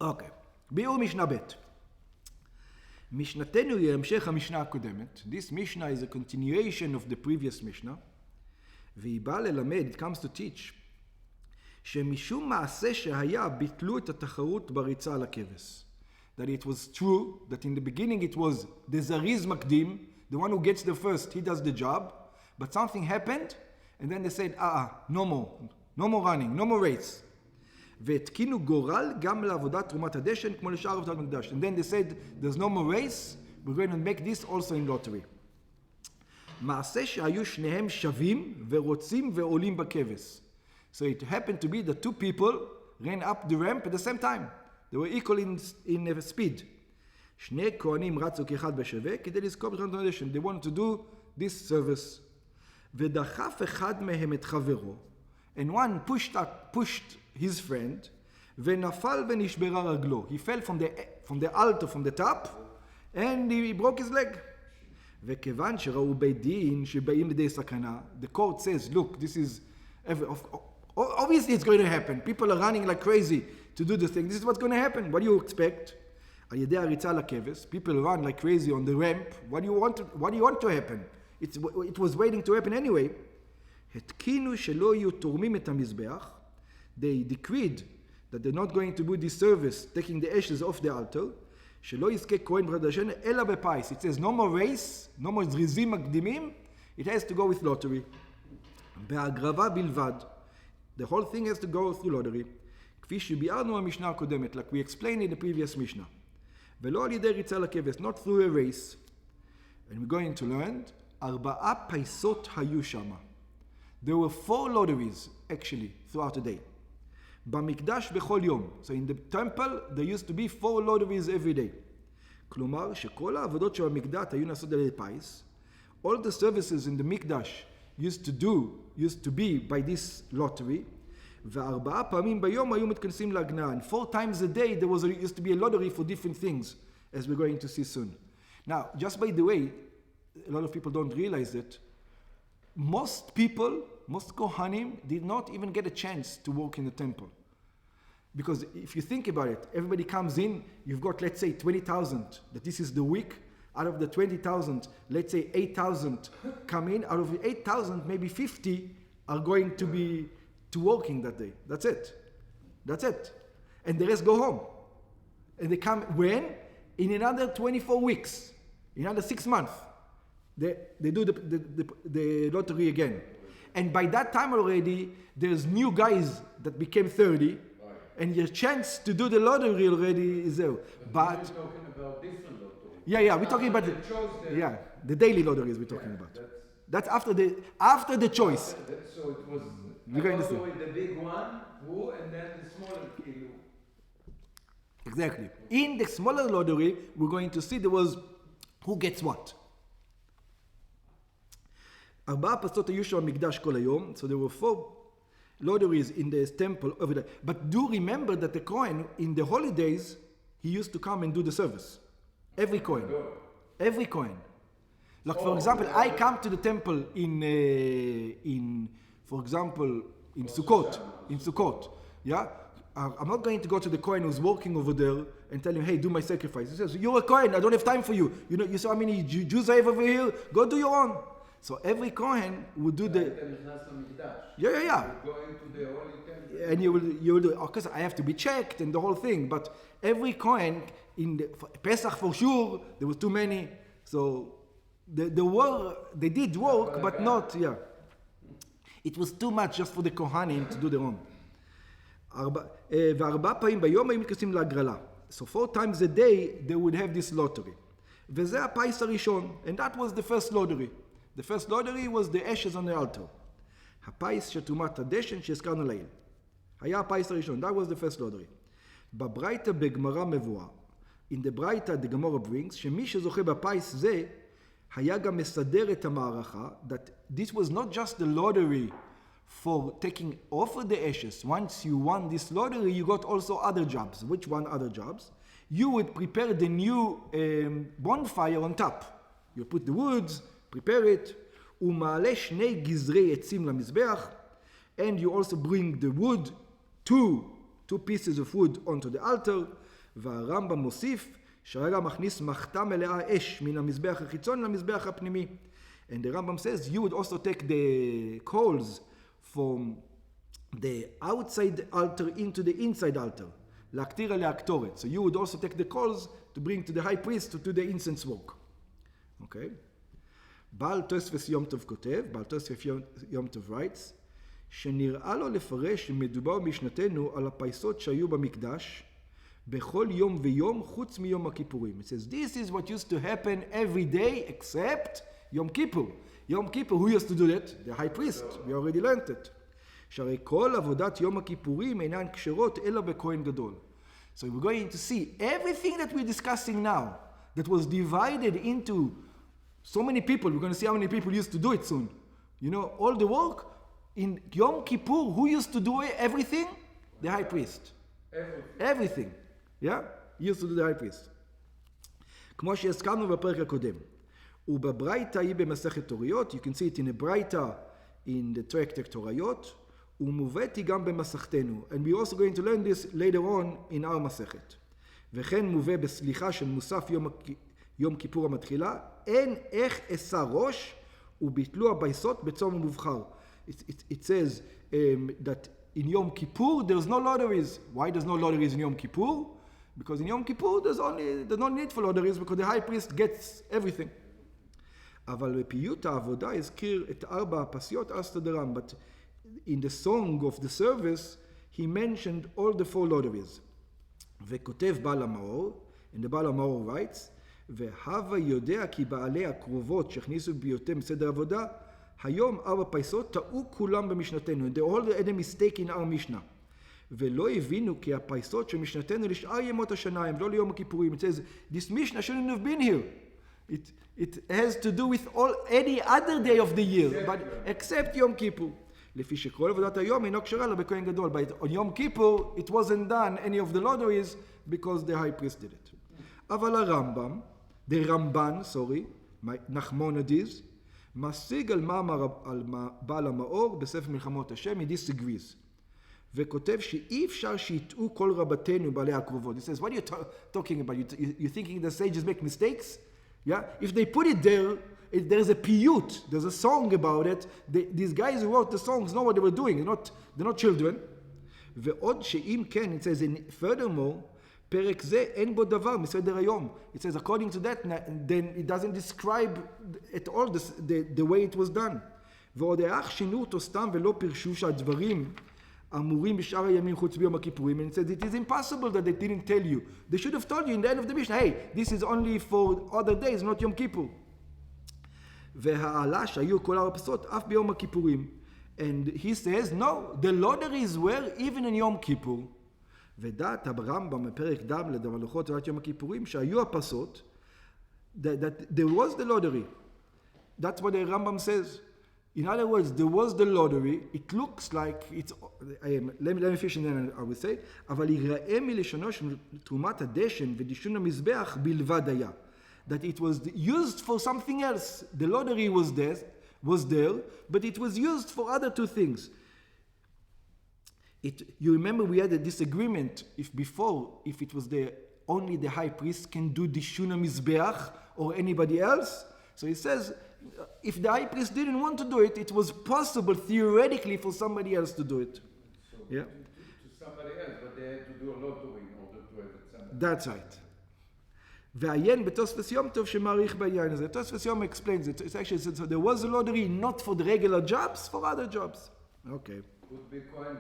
אוקיי. ביאור משנה ב'. משנתנו היא המשך המשנה הקודמת. This Mishnah is a continuation of the previous Mishnah. והיא באה ללמד, it comes to teach, שמשום מעשה שהיה ביטלו את התחרות בריצה על הכבש. That it was true, that in the beginning it was the זריז מקדים, the one who gets there first, he does the job, but something happened, and then they said, no more running, no more race. והתקינו גורל גם לעבודת תרומת הדשן, כמו לשאר עבודת המקדש. And then they said, there's no more race, we're going to make this also in lottery. מעשה שהיו שניהם שווים ורוצים ועולים בכבש. So it happened to be that two people ran up the ramp at the same time. They were equal in speed. שני כהנים רצו כאחד בשווה כדי לזכור בתרומת הדשן. They wanted to do this service. ודחף אחד מהם את חברו, and one pushed his friend, ונפל ונשברה רגלו. He fell from the altar, from the top, and he broke his leg. וכיוון שראו בית דין שבאים לידי סכנה, the court says, look, this is, obviously it's going to happen. People are running like crazy to do the thing. This is what's going to happen. What do you expect? על ידי הריצה לכבש, people run like crazy on the ramp. What do you want to happen? It was waiting to happen anyway. התקינו שלא יהיו תורמים את המזבח. They decreed that they're not going to do this service, taking the ashes off the altar. שלא יזכה כהן ברד השן אלא בפיס. It says no more race, no more זריזים מקדימים. It has to go with lottery. בהגרבה בלבד. The whole thing has to go through lottery. כפי שביארנו במשנה הקודמת, like we explained in the previous Mishnah. ולא על ידי ריצה לכבש, not through a race. And we're going to learn, 4 פייסות היו שמה. There were 4 lotteries, actually, throughout the day. במקדש בכל יום. So in the temple, there used to be 4 lotteries every day. כלומר, שכל העבודות של המקדש היו נעשות על ידי פיס. All the services in the מקדש used to be by this lottery. ו4 פעמים ביום היו מתכנסים להגנעה. And 4 times a day, there used to be a lottery for different things, as we're going to see soon. Now, just by the way, a lot of people don't realize it. Most Kohanim did not even get a chance to work in the temple. Because if you think about it, everybody comes in, you've got, let's say, 20,000, that this is the week. Out of the 20,000, let's say 8,000 come in. Out of the 8,000, maybe 50 are going to be working that day. That's it. And the rest go home. And they come when? In another 24 weeks. In another 6 months. They do the lottery again. And by that time already, there's new guys that became 30, and your chance to do the lottery already is there. But we're talking about different lottery. Yeah, we're talking about the daily lotteries we're talking about. That's after the choice. So it was we're going to see the big one, and then the smaller kilu. Exactly. In the smaller lottery, we're going to see there was who gets what. 4 פסות היו שם במקדש כל היום, so there were 4 lotteries in the temple over there. But do remember that the Kohen, in the holidays, he used to come and do the service. Every Kohen. Like for example, I come to the temple in Sukkot. Yeah? I'm not going to go to the Kohen who's working over there and tell him, hey, do my sacrifice. He says, you're a Kohen, I don't have time for you. You saw how many Jews I have over here? Go do your own. So every Kohen would do the... Yeah. Going to the holy temple. And you will do, because I have to be checked and the whole thing. But every Kohen, for Pesach for sure, there was too many. So they did work, but not, It was too much just for the Kohanim to do their own. 4 פעמים ביום היו מתכנסים להגרלה. So 4 times a day, they would have this lottery. וזה הפיס הראשון. And that was the first lottery. The first lottery was the ashes on the altar. הפיס של תרומת הדשן שהזכרנו לעיל. היה הפיס הראשון. That was the first lottery. בברייתא בגמרא מבואר. In the ברייתא the Gemara brings, שמי שזוכה בפיס זה, היה גם מסדר את המערכה, that this was not just the lottery for taking off of the ashes. Once you won this lottery, you got also other jobs. Which one other jobs? You would prepare the new bonfire on top. You put the woods, prepare it, ומעלה 2 גזרי עצים למזבח, and you also bring the wood, two pieces of wood onto the altar, והרמב"ם מוסיף שהרגע מכניס מחתה מלאה אש מן המזבח החיצון למזבח הפנימי. And the Rambam says you would also take the coals from the outside altar into the inside altar. להקטיר עליה הקטורת. So you would also take the coals to bring to the high priest to do the incense work. Okay? בעל תוספות יום טוב כותב, בעל תוספות יום טוב writes, שנראה לו לפרש שמדובר משנתנו על הפייסות שהיו במקדש, בכל יום ויום חוץ מיום הכיפורים. It says, this is what used to happen every day except Yom Kippur. Yom Kippur, who used to do that? The high priest. We already learned it. שהרי כל עבודת יום הכיפורים אינן כשרות אלא בכהן גדול. So we're going to see everything that we're discussing now, that was divided into so many people. We're going to see how many people used to do it soon. You know, all the work in Yom Kippur, who used to do everything? The high priest. Everything. Yeah? He used to do the high priest. כמו שהזכרנו בפרק הקודם. ובברייתא היא במסכת תוריות, you can see it in a ברייתא in the tractate תוריות, ומובאתי גם במסכתנו. And we're also going to learn this later on in our מסכת. וכן מובא בסליחה של מוסף יום כיפור המתחילה, אין איך אשא ראש וביטלו הבייסות בצום ומובחר. It says that in Yom Kippur there's no lotteries. Why there's no lotteries in Yom Kippur? Because in Yom Kippur there's no need for lotteries because the high priest gets everything. אבל בפיוט העבודה הזכיר את ארבע הפסיות אסתדרם, but in the song of the service he mentioned all the four lotteries. וכותב בעל המאור, and the בעל המאור writes, והווה יודע כי בעלי הקרובות שהכניסו ביותם בסדר עבודה, היום ארבע פייסות טעו כולם במשנתנו. They all had a mistake in our Mishnah. ולא הבינו כי הפייסות של משנתנו לשאר ימות השנה הם לא ליום הכיפורים. It says, this Mishnah shouldn't have been here. It has to do with any other day of the year, but except Yom Kippur. לפי שכל עבודת היום אינו כשרה לה בכהן גדול. But on Yom Kippur it wasn't done any of the lotteries because the high priest did it. אבל הרמב"ם, the Ramban, נחמונדיס, משיג על מאמר על בעל המאור בספר מלחמות השם, he disagrees. וכותב שאי אפשר שיטעו כל רבתנו בעלי הקרובות. He says, what are you talking about? You thinking the sages make mistakes? Yeah? If they put it there, there's a piyut, there's a song about it. These guys who wrote the songs know what they were doing. They're not children. ועוד שאם כן, it says, furthermore, פרק זה אין בו דבר מסדר היום. It says, according to that, then it doesn't describe at all the way it was done. ועוד האח שינו אותו סתם ולא פירשו שהדברים אמורים בשאר הימים חוץ ביום הכיפורים. And it says, it is impossible that they didn't tell you. They should have told you in the end of the Mishnah, hey, this is only for other days, not Yom Kippur. והעלה שהיו כל הרפסות אף ביום הכיפורים. And he says, no, the lotteries were even in Yom Kippur. ודעת הרמב"ם בפרק ד' לדבלוחות תורת יום הכיפורים שהיו הפסות, that there was the lottery. That's what the Rambam says. In other words, there was the lottery. It looks like it's. let me finish and then I will say. אבל יראה מלשונו של תרומת הדשן ודישון המזבח בלבד היה. That it was used for something else. The lottery was there, but it was used for other two things. You remember we had a disagreement if it was only the high priest can do dishun mizbeach or anybody else. So he says, if the high priest didn't want to do it, it was possible theoretically for somebody else to do it. So yeah. To somebody else, but they had to do a lottery in order to have it somebody. That's right. ועיין בתוספות יום טוב שמעריך בעניין הזה. תוספות יום explains it. It's actually, so there was a lottery not for the regular jobs, for other jobs. Okay. Would be Kohen